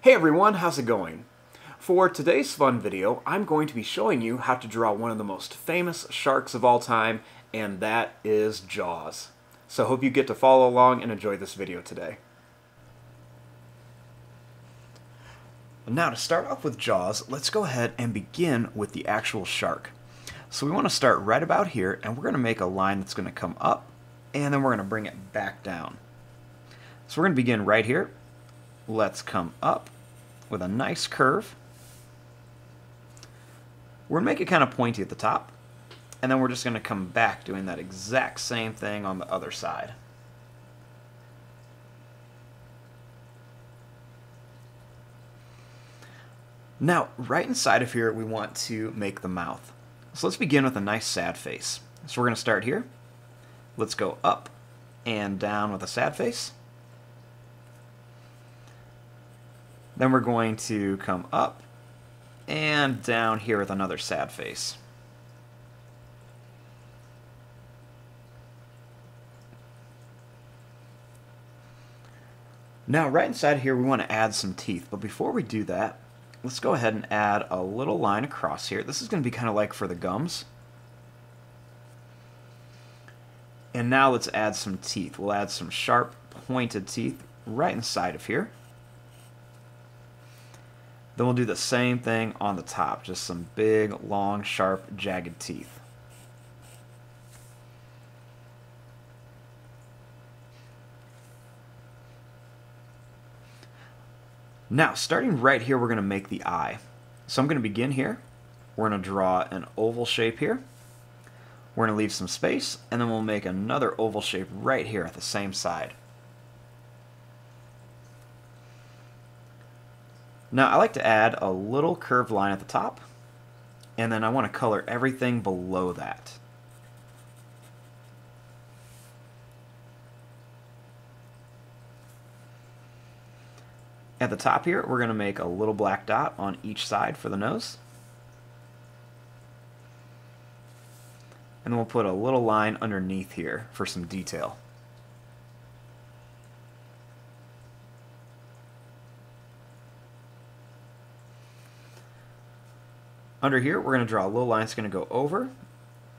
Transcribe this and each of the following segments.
Hey everyone, how's it going? For today's fun video, I'm going to be showing you how to draw one of the most famous sharks of all time, and that is Jaws. So I hope you get to follow along and enjoy this video today. Now to start off with Jaws, let's go ahead and begin with the actual shark. So we want to start right about here, and we're going to make a line that's going to come up, and then we're going to bring it back down. So we're going to begin right here. Let's come up with a nice curve. We're going to make it kind of pointy at the top, and then we're just going to come back doing that exact same thing on the other side. Now, right inside of here, we want to make the mouth. So let's begin with a nice sad face. So we're going to start here. Let's go up and down with a sad face. Then we're going to come up and down here with another sad face. Now, right inside here, we want to add some teeth. But before we do that, let's go ahead and add a little line across here. This is going to be kind of like for the gums. And now let's add some teeth. We'll add some sharp, pointed teeth right inside of here. Then we'll do the same thing on the top, just some big, long, sharp, jagged teeth. Now, starting right here, we're going to make the eye. So I'm going to begin here. We're going to draw an oval shape here. We're going to leave some space, and then we'll make another oval shape right here at the same side. Now, I like to add a little curved line at the top, and then I want to color everything below that. At the top here, we're going to make a little black dot on each side for the nose. And then we'll put a little line underneath here for some detail. Under here, we're going to draw a little line that's going to go over.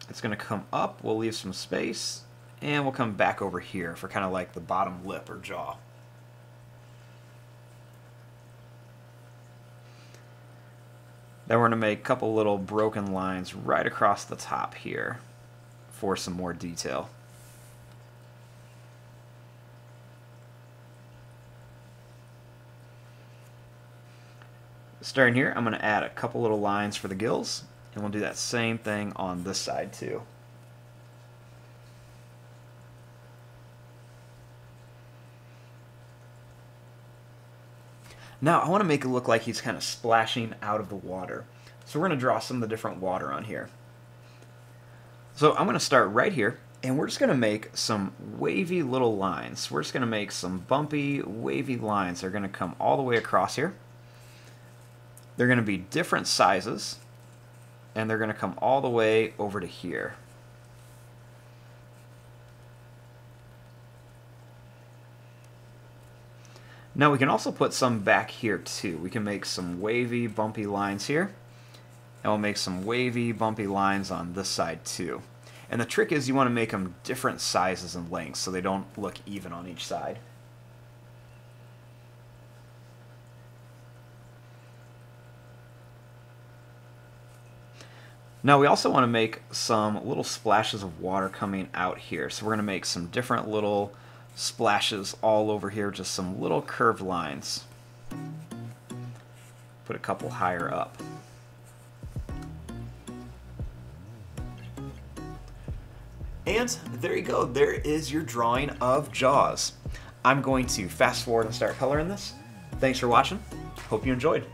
It's going to come up. We'll leave some space. And we'll come back over here for kind of like the bottom lip or jaw. Then we're going to make a couple little broken lines right across the top here for some more detail. Starting here, I'm going to add a couple little lines for the gills, and we'll do that same thing on this side too. Now, I want to make it look like he's kind of splashing out of the water. So we're going to draw some of the different water on here. So I'm going to start right here, and we're just going to make some wavy little lines. We're just going to make some bumpy, wavy lines that are going to come all the way across here. They're going to be different sizes, and they're going to come all the way over to here. Now we can also put some back here too. We can make some wavy, bumpy lines here, and we'll make some wavy, bumpy lines on this side too. And the trick is you want to make them different sizes and lengths so they don't look even on each side. Now we also want to make some little splashes of water coming out here. So we're going to make some different little splashes all over here, just some little curved lines. Put a couple higher up. And there you go. There is your drawing of Jaws. I'm going to fast forward and start coloring this. Thanks for watching. Hope you enjoyed.